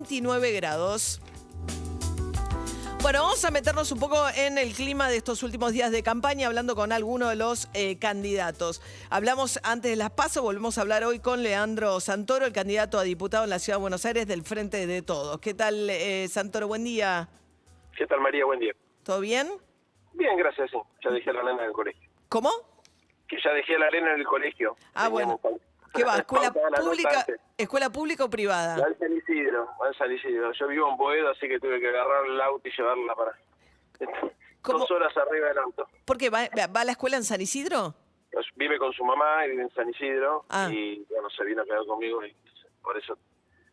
29 grados. Bueno, vamos a meternos un poco en el clima de estos últimos días de campaña, hablando con algunos de los candidatos. Hablamos antes de las PASO, volvemos a hablar hoy con Leandro Santoro, el candidato a diputado en la Ciudad de Buenos Aires del Frente de Todos. ¿Qué tal, Santoro? Buen día. ¿Qué tal, María? Buen día. ¿Todo bien? Bien, gracias, sí. Ya dejé a la nena en el colegio. ¿Cómo? Que ya dejé a la nena en el colegio. Ah, bueno. ¿Qué va? ¿Escuela pública o privada? Va en San Isidro. Yo vivo en Boedo, así que tuve que agarrar el auto y llevarla para... ¿Cómo? 2 horas arriba del auto. ¿Por qué? ¿Va a la escuela en San Isidro? Pues vive con su mamá y vive en San Isidro. Ah. Y bueno, se vino a quedar conmigo y por eso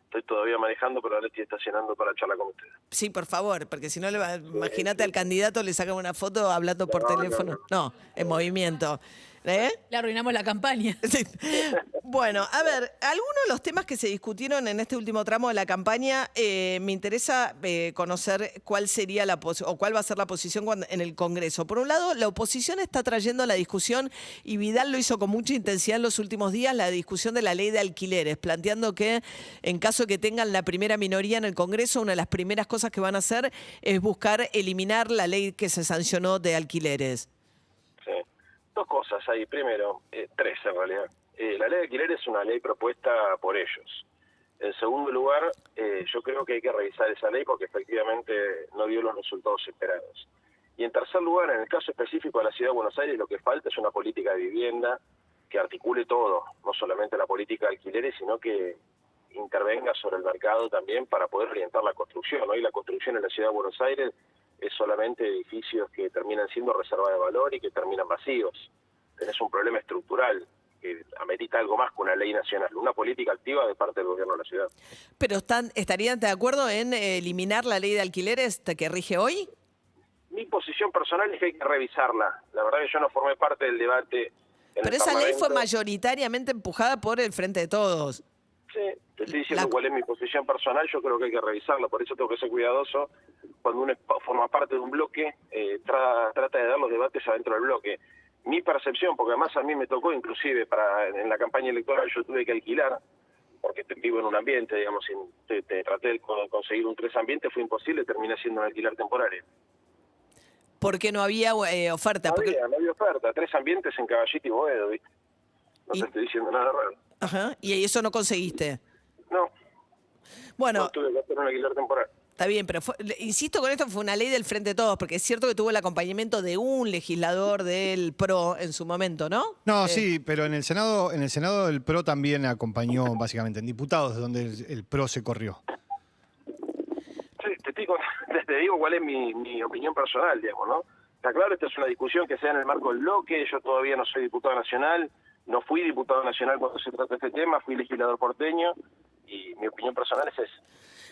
estoy todavía manejando, pero ahora estoy estacionando para charlar con ustedes. Sí, por favor, porque si no, imagínate al candidato, le sacan una foto hablando por teléfono. No, en movimiento. ¿Eh? Le arruinamos la campaña. Sí. Bueno, a ver, algunos de los temas que se discutieron en este último tramo de la campaña, me interesa conocer cuál sería cuál va a ser la posición en el Congreso. Por un lado, la oposición está trayendo la discusión, y Vidal lo hizo con mucha intensidad en los últimos días, la discusión de la ley de alquileres, planteando que en caso de que tengan la primera minoría en el Congreso, una de las primeras cosas que van a hacer es buscar eliminar la ley que se sancionó de alquileres. Sí. 2 cosas ahí. Primero, 3 en realidad. La ley de alquiler es una ley propuesta por ellos. En segundo lugar, yo creo que hay que revisar esa ley porque efectivamente no dio los resultados esperados. Y en tercer lugar, en el caso específico de la Ciudad de Buenos Aires, lo que falta es una política de vivienda que articule todo, no solamente la política de alquileres, sino que intervenga sobre el mercado también para poder orientar la construcción. Hoy la construcción en la Ciudad de Buenos Aires es solamente edificios que terminan siendo reserva de valor y que terminan vacíos. Tenés un problema estructural que amerita algo más que una ley nacional, una política activa de parte del gobierno de la ciudad. ¿Pero estarían de acuerdo en eliminar la ley de alquileres que rige hoy? Mi posición personal es que hay que revisarla. La verdad que yo no formé parte del debate en Pero el esa ley fue Parlamento. mayoritariamente empujada por el Frente de Todos. Sí, te estoy diciendo cuál es mi posición personal. Yo creo que hay que revisarla, por eso tengo que ser cuidadoso cuando uno forma parte de un bloque, trata de dar los debates adentro del bloque. Mi percepción, porque además a mí me tocó, inclusive en la campaña electoral yo tuve que alquilar, porque vivo en un ambiente, digamos, traté de conseguir un 3 ambientes, fue imposible, terminé siendo un alquiler temporario. Porque no había oferta. No había oferta, 3 ambientes en Caballito y Boedo, ¿viste? No te estoy diciendo nada raro. Ajá, y eso no conseguiste. No. Bueno, No tuve que hacer un alquiler temporal. Está bien, pero insisto con esto, fue una ley del Frente de Todos, porque es cierto que tuvo el acompañamiento de un legislador del PRO en su momento, ¿no? No, sí, pero en el Senado el PRO también acompañó básicamente, en diputados, donde el PRO se corrió. Sí, te digo cuál es mi opinión personal, digamos, ¿no? Está claro, esta es una discusión que se da en el marco del bloque, yo todavía no soy diputado nacional, no fui diputado nacional cuando se trata de este tema, fui legislador porteño, y mi opinión personal es esa.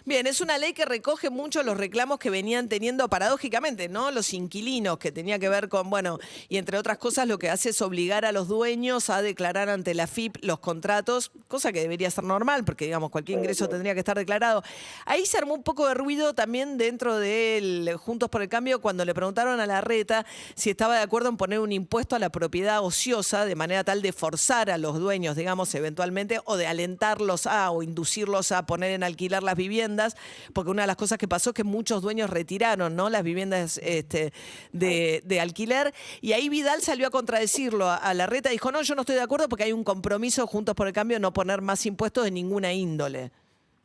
Bien, es una ley que recoge mucho los reclamos que venían teniendo paradójicamente, ¿no? Los inquilinos, que tenía que ver con, bueno, y entre otras cosas lo que hace es obligar a los dueños a declarar ante la AFIP los contratos, cosa que debería ser normal, porque digamos cualquier ingreso tendría que estar declarado. Ahí se armó un poco de ruido también dentro del Juntos por el Cambio cuando le preguntaron a Larreta si estaba de acuerdo en poner un impuesto a la propiedad ociosa de manera tal de forzar a los dueños, digamos, eventualmente, o de alentarlos o inducirlos a poner en alquilar las viviendas, porque una de las cosas que pasó es que muchos dueños retiraron, ¿no?, las viviendas de alquiler, y ahí Vidal salió a contradecirlo a Larreta, dijo, no, yo no estoy de acuerdo porque hay un compromiso Juntos por el Cambio de no poner más impuestos de ninguna índole.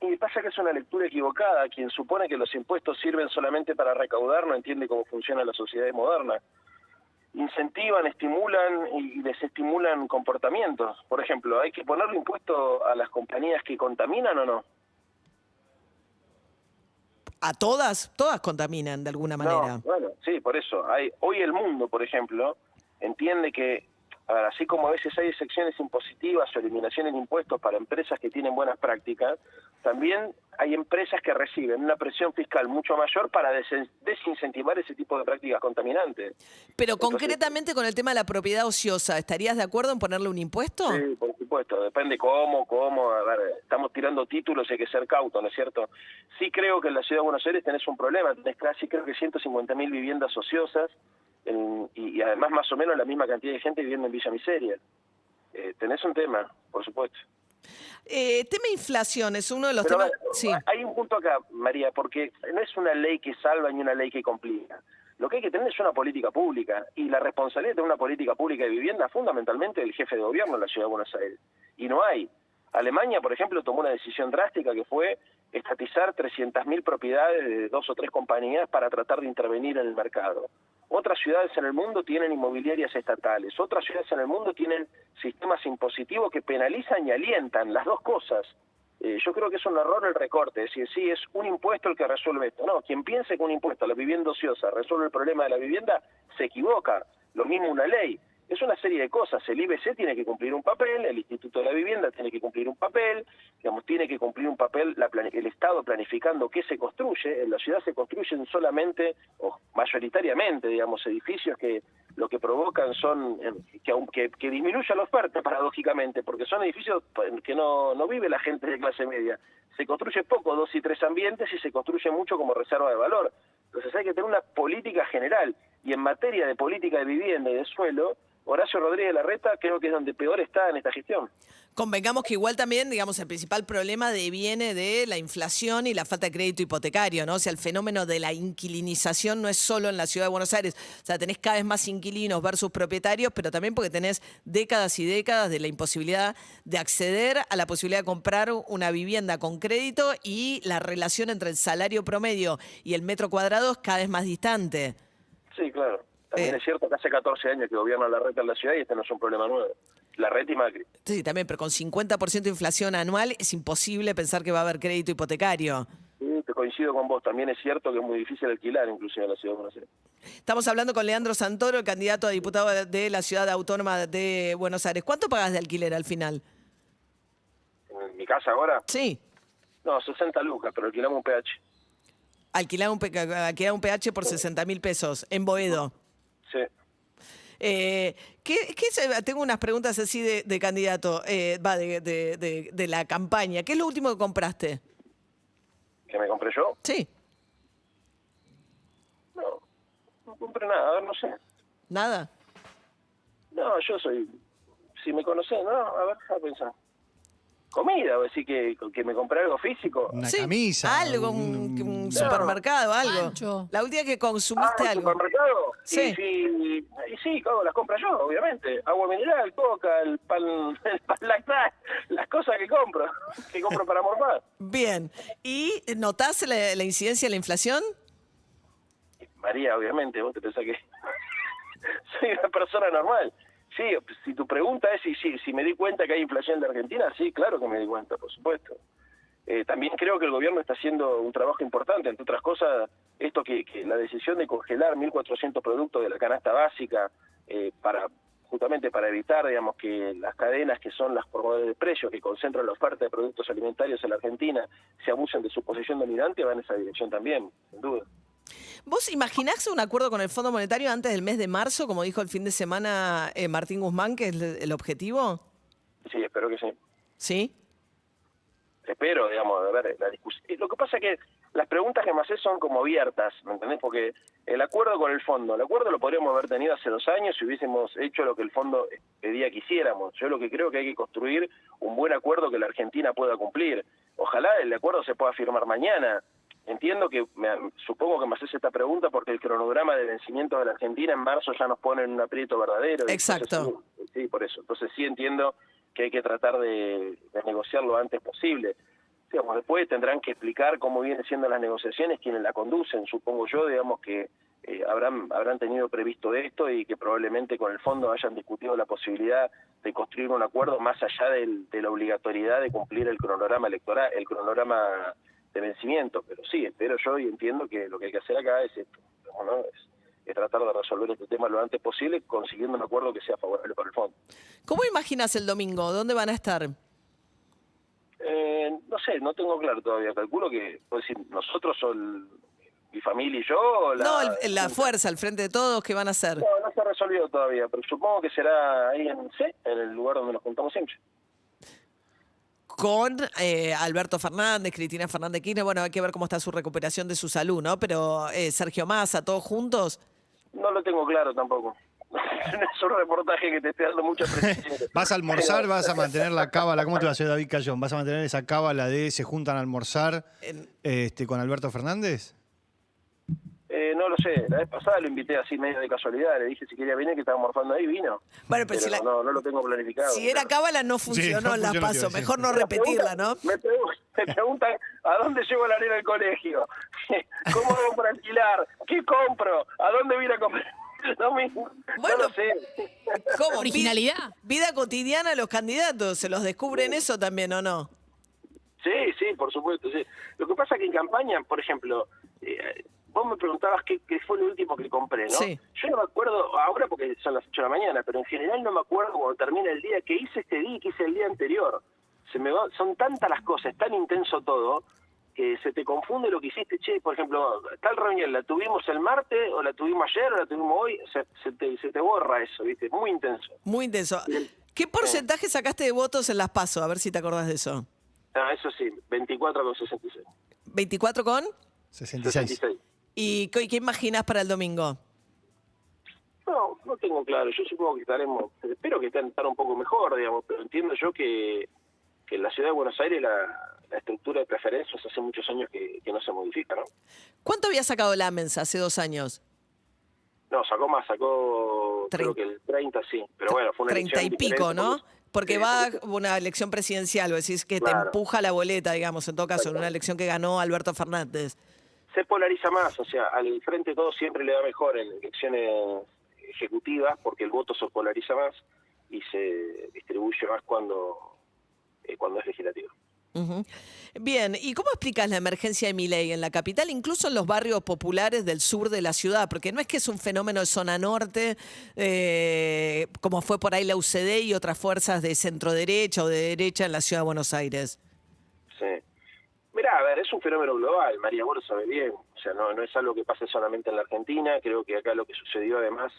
Y pasa que es una lectura equivocada. Quien supone que los impuestos sirven solamente para recaudar no entiende cómo funciona la sociedad moderna. Incentivan, estimulan y desestimulan comportamientos. Por ejemplo, ¿hay que ponerle impuesto a las compañías que contaminan o no? ¿A todas contaminan de alguna manera? No, bueno, sí, por eso. Hoy el mundo, por ejemplo, entiende que, así como a veces hay excepciones impositivas o eliminaciones de impuestos para empresas que tienen buenas prácticas, también hay empresas que reciben una presión fiscal mucho mayor para desincentivar ese tipo de prácticas contaminantes. Pero Entonces, concretamente con el tema de la propiedad ociosa, ¿estarías de acuerdo en ponerle un impuesto? Sí, por supuesto, depende cómo, a ver, estamos tirando títulos y hay que ser cauto, ¿no es cierto? Sí creo que en la Ciudad de Buenos Aires tenés un problema, tenés casi creo que 150.000 viviendas ociosas y además más o menos la misma cantidad de gente viviendo en Villa Miseria. Tenés un tema, por supuesto. Tema inflación es uno de los Pero a temas... ver, Sí. hay un punto acá, María, porque no es una ley que salva ni una ley que complica. Lo que hay que tener es una política pública, y la responsabilidad de una política pública de vivienda fundamentalmente del jefe de gobierno de la Ciudad de Buenos Aires. Y no hay. Alemania, por ejemplo, tomó una decisión drástica que fue estatizar 300.000 propiedades de 2 o 3 compañías para tratar de intervenir en el mercado. Otras ciudades en el mundo tienen inmobiliarias estatales, otras ciudades en el mundo tienen sistemas impositivos que penalizan y alientan, las dos cosas. Yo creo que es un error el recorte, es decir, sí, es un impuesto el que resuelve esto. No, quien piense que un impuesto a la vivienda ociosa resuelve el problema de la vivienda, se equivoca. Lo mismo una ley. Es una serie de cosas. El IBC tiene que cumplir un papel, el Instituto de la Vivienda tiene que cumplir un papel, digamos, tiene que cumplir un papel el Estado planificando qué se construye. En la ciudad se construyen solamente, o mayoritariamente, digamos, edificios que lo que provocan son que disminuya la oferta, paradójicamente, porque son edificios que no vive la gente de clase media. Se construye poco, 2 y 3 ambientes, y se construye mucho como reserva de valor. Entonces hay que tener una política general, y en materia de política de vivienda y de suelo, Horacio Rodríguez Larreta creo que es donde peor está en esta gestión. Convengamos que igual también, digamos, el principal problema viene de la inflación y la falta de crédito hipotecario, ¿no? O sea, el fenómeno de la inquilinización no es solo en la Ciudad de Buenos Aires. O sea, tenés cada vez más inquilinos versus propietarios, pero también porque tenés décadas y décadas de la imposibilidad de acceder a la posibilidad de comprar una vivienda con crédito, y la relación entre el salario promedio y el metro cuadrado es cada vez más distante. Sí, claro. También es cierto que hace 14 años que gobierna Larreta en la ciudad y este no es un problema nuevo. Larreta y Macri. Sí, también, pero con 50% de inflación anual es imposible pensar que va a haber crédito hipotecario. Sí, te coincido con vos. También es cierto que es muy difícil alquilar, inclusive en la ciudad de Buenos Aires. Estamos hablando con Leandro Santoro, el candidato a diputado de la Ciudad Autónoma de Buenos Aires. ¿Cuánto pagás de alquiler al final? ¿En mi casa ahora? Sí. No, 60 lucas, pero alquilamos un PH. Alquilar un PH por 60.000 pesos en Boedo. Sí. Tengo unas preguntas así de candidato, de la campaña. ¿Qué es lo último que compraste? ¿Que me compré yo? Sí. No compré nada, a ver, no sé. ¿Nada? No, yo soy... Si me conocés, no, a ver, a pensar. Comida, o decir que me compré algo físico. Una Sí, camisa. algo, un supermercado, algo. Pancho. La última vez que consumiste ¿El algo. supermercado? Sí. Y sí, hago las compras yo, obviamente. Agua mineral, coca, el pan lactal, las cosas que compro para morfar. Bien. ¿Y notás la incidencia de la inflación? María, obviamente, vos te pensás que soy una persona normal. Sí, si tu pregunta es si me di cuenta que hay inflación en la Argentina, sí, claro que me di cuenta, por supuesto. También creo que el gobierno está haciendo un trabajo importante, entre otras cosas, esto que la decisión de congelar 1.400 productos de la canasta básica, justamente para evitar, digamos, que las cadenas que son las promotores de precios, que concentran la oferta de productos alimentarios en la Argentina, se abusen de su posición dominante, va en esa dirección también, sin duda. ¿Vos imaginás un acuerdo con el Fondo Monetario antes del mes de marzo, como dijo el fin de semana Martín Guzmán, que es el objetivo? Sí, espero que sí. ¿Sí? Espero, digamos, a ver, la discusión. Lo que pasa es que las preguntas que me haces son como abiertas, ¿me entendés? Porque el acuerdo con el fondo, el acuerdo lo podríamos haber tenido hace 2 años si hubiésemos hecho lo que el fondo pedía que hiciéramos. Yo lo que creo que hay que construir un buen acuerdo que la Argentina pueda cumplir. Ojalá el acuerdo se pueda firmar mañana. Entiendo que, supongo que me haces esta pregunta porque el cronograma de vencimiento de la Argentina en marzo ya nos pone en un aprieto verdadero. Exacto. Entonces, sí, por eso. Entonces sí entiendo que hay que tratar de negociar lo antes posible. Digamos, después tendrán que explicar cómo vienen siendo las negociaciones, quienes la conducen. Supongo yo, digamos, que habrán tenido previsto esto y que probablemente con el fondo hayan discutido la posibilidad de construir un acuerdo más allá de la obligatoriedad de cumplir el cronograma electoral, el cronograma de vencimiento. Pero sí, espero yo y entiendo que lo que hay que hacer acá es esto, ¿no? Es tratar de resolver este tema lo antes posible, consiguiendo un acuerdo que sea favorable para el fondo. ¿Cómo imaginas el domingo? ¿Dónde van a estar? No sé, no tengo claro todavía. Calculo que, puedo decir, nosotros son mi familia y yo. O la fuerza, al frente de todos, ¿qué van a hacer? No se ha resolvido todavía, pero supongo que será ahí en el lugar donde nos juntamos siempre. Con Alberto Fernández, Cristina Fernández Kirchner, bueno, hay que ver cómo está su recuperación de su salud, ¿no? Pero Sergio Massa, ¿todos juntos? No lo tengo claro tampoco. no es un reportaje que te esté dando mucha precisión. ¿Vas a almorzar? ¿Vas a mantener la cábala? ¿Cómo te va a hacer David Cayón? ¿Vas a mantener esa cábala de se juntan a almorzar con Alberto Fernández? No lo sé, la vez pasada lo invité así medio de casualidad, le dije si quería venir, que estaba almorzando ahí, vino. Bueno, pero si no lo tengo planificado. si era cábala no funcionó en las PASO, mejor no repetirla, ¿no? Me preguntan ¿a dónde llevo la nena al colegio? ¿Cómo hago para alquilar? ¿Qué compro? ¿A dónde voy a ir a comer? No lo sé. ¿Cómo? Originalidad. Vida cotidiana de los candidatos, ¿se los descubren eso también o no? Sí, por supuesto, sí. Lo que pasa es que en campaña, por ejemplo, vos me preguntabas qué fue lo último que compré, ¿no? Sí. Yo no me acuerdo ahora porque son las 8 de la mañana, pero en general no me acuerdo cuando termina el día, qué hice este día y qué hice el día anterior. Son tantas las cosas, tan intenso todo, que se te confunde lo que hiciste. Che, por ejemplo, tal reunión, ¿la tuvimos el martes, o la tuvimos ayer, o la tuvimos hoy? Se te borra eso, ¿viste? Es muy intenso. Muy intenso. ¿Qué porcentaje sacaste de votos en las PASO? A ver si te acordás de eso. Ah, eso sí, 24,66. ¿24 con? 66. ¿Y qué imaginas para el domingo? No tengo claro. Yo supongo que espero que estén un poco mejor, digamos, pero entiendo yo que en la ciudad de Buenos Aires la estructura de preferencias hace muchos años que no se modifica, ¿no? ¿Cuánto había sacado Lamens hace 2 años? No, sacó creo que el 30, sí, pero bueno, fue una 30 y elección pico, diferente, ¿no? Porque sí, va una elección presidencial, vos decís que te Claro. empuja la boleta, digamos, en todo caso, en una elección que ganó Alberto Fernández. se polariza más, o sea, al Frente Todo siempre le va mejor en elecciones ejecutivas porque el voto se polariza más y se distribuye más cuando es legislativo. Ujú. Bien, ¿y cómo explicas la emergencia de Milei en la capital, incluso en los barrios populares del sur de la ciudad? Porque no es que es un fenómeno de zona norte, como fue por ahí la UCD y otras fuerzas de centro derecha o de derecha en la ciudad de Buenos Aires. Sí. Mirá, a ver, es un fenómeno global, María, vos lo sabés bien. O sea, no es algo que pase solamente en la Argentina. Creo que acá lo que sucedió además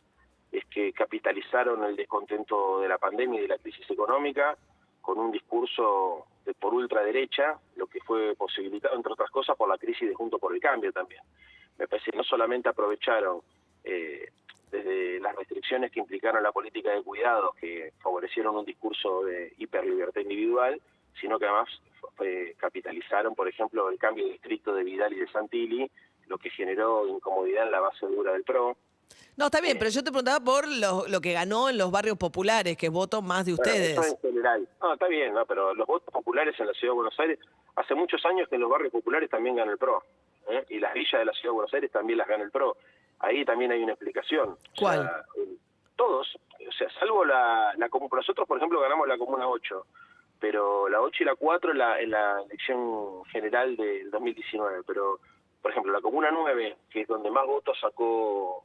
es que capitalizaron el descontento de la pandemia y de la crisis económica con un discurso por ultraderecha, lo que fue posibilitado, entre otras cosas, por la crisis de Juntos por el Cambio también. Me parece que no solamente aprovecharon desde las restricciones que implicaron la política de cuidados, que favorecieron un discurso de hiperlibertad individual, sino que además capitalizaron, por ejemplo, el cambio de distrito de Vidal y de Santilli, lo que generó incomodidad en la base dura del PRO. No, está bien, pero yo te preguntaba por lo que ganó en los barrios populares, que es voto más de ustedes. Bueno, eso en general. No, está bien, ¿no? Pero los votos populares en la Ciudad de Buenos Aires, hace muchos años que en los barrios populares también gana el PRO. Y las villas de la Ciudad de Buenos Aires también las gana el PRO. Ahí también hay una explicación. ¿Cuál? O sea, todos, o sea, salvo nosotros, por ejemplo, ganamos la Comuna 8, pero la 8 y la 4 en la elección general del 2019, pero, por ejemplo, la Comuna 9, que es donde más votos sacó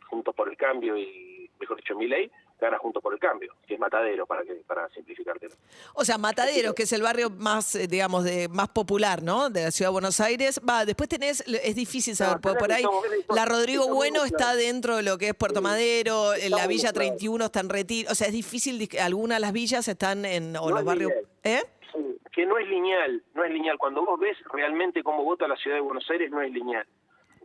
Juntos por el Cambio y, mejor dicho, Milei, gana Juntos por el Cambio, que es Matadero, para simplificártelo. O sea, Mataderos, que es el barrio más, digamos, más popular, ¿no? De la ciudad de Buenos Aires. Después tenés, es difícil saber, porque por ahí la Rodrigo Bueno está dentro de lo que es Puerto Madero, la Villa 31 está en Retiro. O sea, es difícil, algunas de las villas están o los barrios... ¿Eh? Que no es lineal. Cuando vos ves realmente cómo vota la Ciudad de Buenos Aires, no es lineal.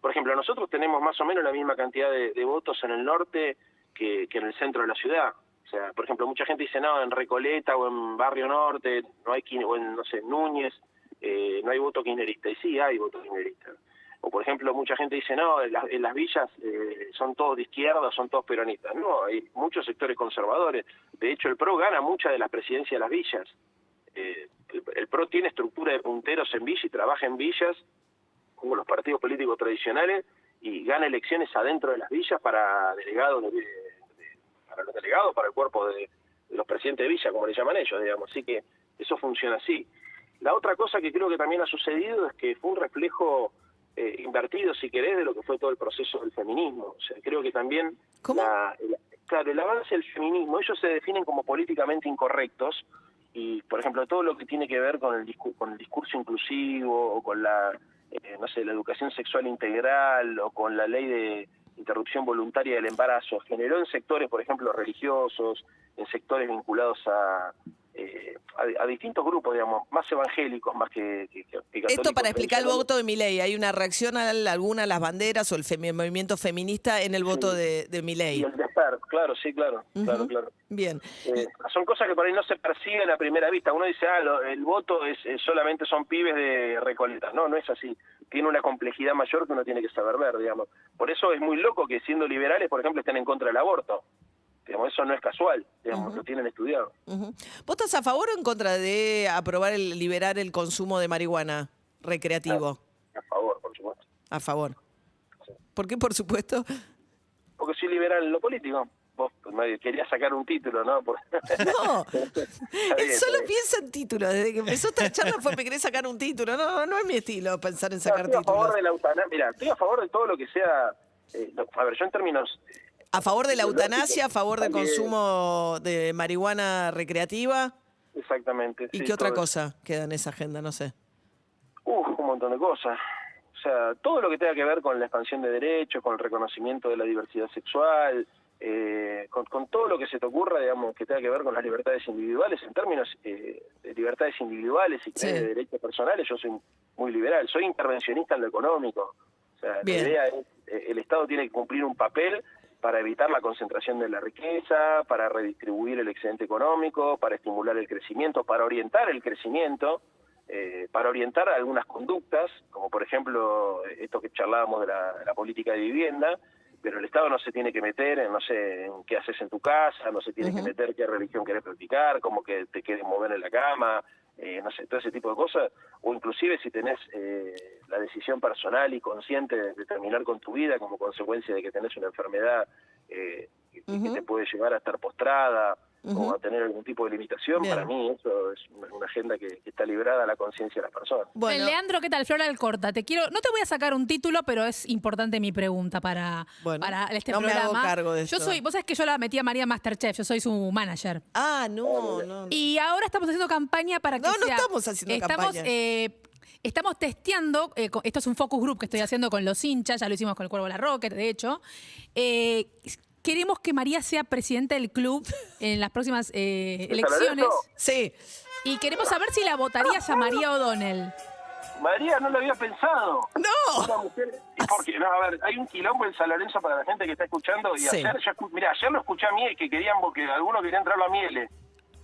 Por ejemplo, nosotros tenemos más o menos la misma cantidad de votos en el norte que en el centro de la ciudad. O sea, por ejemplo, mucha gente dice, no, en Recoleta o en Barrio Norte, no hay, o en, no sé, Núñez, no hay voto kirchnerista. Y sí, hay voto kirchnerista. O, por ejemplo, mucha gente dice, no, en las villas son todos de izquierda, son todos peronistas. No, hay muchos sectores conservadores. De hecho, el PRO gana muchas de las presidencias de las villas. El PRO tiene estructura de punteros en villas y trabaja en villas como los partidos políticos tradicionales y gana elecciones adentro de las villas para delegados, para los delegados, para el cuerpo de los presidentes de villa, como le llaman ellos, digamos. Así que eso funciona así. La otra cosa que creo que también ha sucedido es que fue un reflejo invertido, si querés, de lo que fue todo el proceso del feminismo. O sea, creo que también claro, el avance del feminismo, ellos se definen como políticamente incorrectos y, por ejemplo, todo lo que tiene que ver con el discurso inclusivo o con la educación sexual integral o con la ley de interrupción voluntaria del embarazo, generó en sectores, por ejemplo, religiosos, en sectores vinculados a distintos grupos, digamos, más evangélicos, más que católicos. Esto para explicar el voto de Milei. ¿Hay una reacción a alguna de las banderas o el movimiento feminista en el voto de Milei? Y votar, claro, sí, claro, claro. Bien. Son cosas que por ahí no se persiguen a primera vista. Uno dice, el voto es solamente son pibes de Recoleta. No, no es así. Tiene una complejidad mayor que uno tiene que saber ver, digamos. Por eso es muy loco que siendo liberales, por ejemplo, estén en contra del aborto. Digamos, eso no es casual, digamos, lo tienen estudiado. ¿Vos estás a favor o en contra de aprobar liberar el consumo de marihuana recreativo? A favor, por supuesto. A favor. ¿Por qué, por supuesto? Porque soy liberal en lo político. Vos querías sacar un título, ¿no? No, él solo piensa en títulos. Desde que empezó esta charla fue me querés sacar un título. No es mi estilo pensar en sacar títulos. Estoy a favor títulos. de la eutanasia. Mira, estoy a favor de todo lo que sea... a ver, yo en términos... ¿A favor de la eutanasia? ¿A favor del también. consumo de marihuana recreativa? Exactamente. ¿Y sí, qué otra todo cosa queda en esa agenda? No sé. Un montón de cosas. O sea, todo lo que tenga que ver con la expansión de derechos, con el reconocimiento de la diversidad sexual, con todo lo que se te ocurra, digamos, que tenga que ver con las libertades individuales, en términos de libertades individuales y Sí. de derechos personales, yo soy muy liberal, soy intervencionista en lo económico. O sea, Bien. la idea es, el Estado tiene que cumplir un papel para evitar la concentración de la riqueza, para redistribuir el excedente económico, para estimular el crecimiento, para orientar el crecimiento, para orientar algunas conductas, como por ejemplo esto que charlábamos de la política de vivienda, pero el Estado no se tiene que meter en, no sé, en qué haces en tu casa, no se tiene que meter qué religión querés practicar, cómo que te quieres mover en la cama, no sé, todo ese tipo de cosas, o inclusive si tenés la decisión personal y consciente de terminar con tu vida como consecuencia de que tenés una enfermedad que te puede llevar a estar postrada o a tener algún tipo de limitación. Bien. Para mí eso es una agenda que está librada a la conciencia de las personas. Bueno, Leandro, ¿qué tal? Flora Alcorta. No te voy a sacar un título, pero es importante mi pregunta para este no me programa. hago cargo de esto. Vos sabés que yo la metí a María Masterchef, yo soy su manager. no. Y ahora estamos haciendo campaña para que No sea... estamos haciendo campaña. Estamos testeando, esto es un focus group que estoy haciendo con los hinchas, ya lo hicimos con el Cuervo La Rocket, de hecho. Queremos que María sea presidenta del club en las próximas elecciones. Sí. Y queremos saber si la votarías a María O'Donnell. María, no lo había pensado. ¡No! Una mujer, porque, no, a ver, hay un quilombo en San Lorenzo para la gente que está escuchando. Y Sí. ayer lo escuché a Miele, que algunos querían entrarlo a Miele.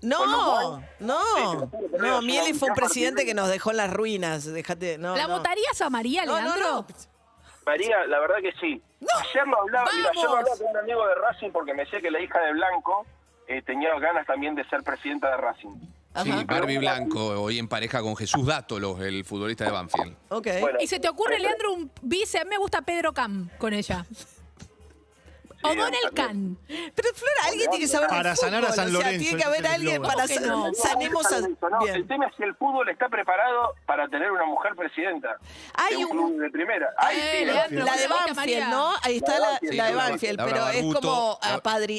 No. Miele fue un un presidente que nos dejó en las ruinas. Déjate, no. ¿La no. votarías a María, No, Leandro? no. María, la verdad que sí. Ayer lo hablaba, ayer lo hablaba con un amigo de Racing porque me decía que la hija de Blanco tenía ganas también de ser presidenta de Racing. Sí, Ajá. Barbie Blanco, hoy en pareja con Jesús Dátolos, el futbolista de Banfield. Ok. Bueno, ¿Y se te ocurre, Leandro, un vice? A mí me gusta Pedro Cam con ella. O'Donnell Can. Pero Flora, alguien tiene que saber de Para sanar a fútbol, San o sea, Lorenzo, tiene que haber ese es el alguien eslogan. para ¿Cómo que no? sanemos a... No, Bien. el tema es si el fútbol está preparado para tener una mujer presidenta Hay de un club de primera. Leandro, La de María. Banfield, ¿no? Ahí está la de Laura Banfield, Laura pero es Barbuto. como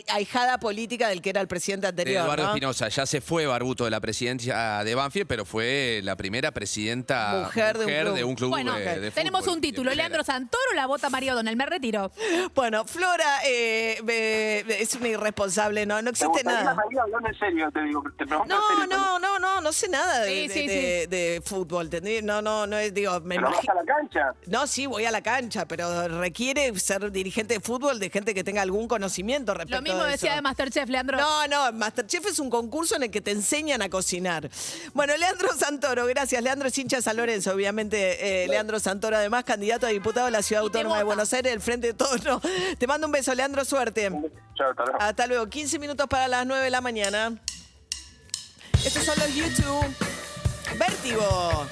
ahijada política del que era el presidente De anterior, Eduardo ¿no? Espinosa. Ya se fue Barbuto de la presidencia de Banfield, pero fue la primera presidenta Mujer de un club. Bueno, de fútbol. tenemos un título. de primera. Leandro Santoro la vota María O'Donnell. Me retiro. Bueno, Flora es una irresponsable, no existe nada. María, hablando en serio, te digo. Te pregunto en serio. No sé nada Sí, sí, de fútbol. No es, digo, me ¿Pero vas imagino. a la cancha? No, sí, voy a la cancha, pero requiere ser dirigente de fútbol de gente que tenga algún conocimiento respecto Lo mismo de decía eso. de Masterchef, Leandro. No, Masterchef es un concurso en el que te enseñan a cocinar. Bueno, Leandro Santoro, gracias. Leandro es hincha de San Lorenzo, obviamente. Leandro Santoro, además, candidato a diputado de la Ciudad Y te Autónoma de vota. Buenos Aires, del Frente de Todos. No. Te mando un beso, Leandro, suerte. Chao, hasta luego. Hasta luego. 15 minutos para las 9 de la mañana. Estos son los YouTube. Vértigo.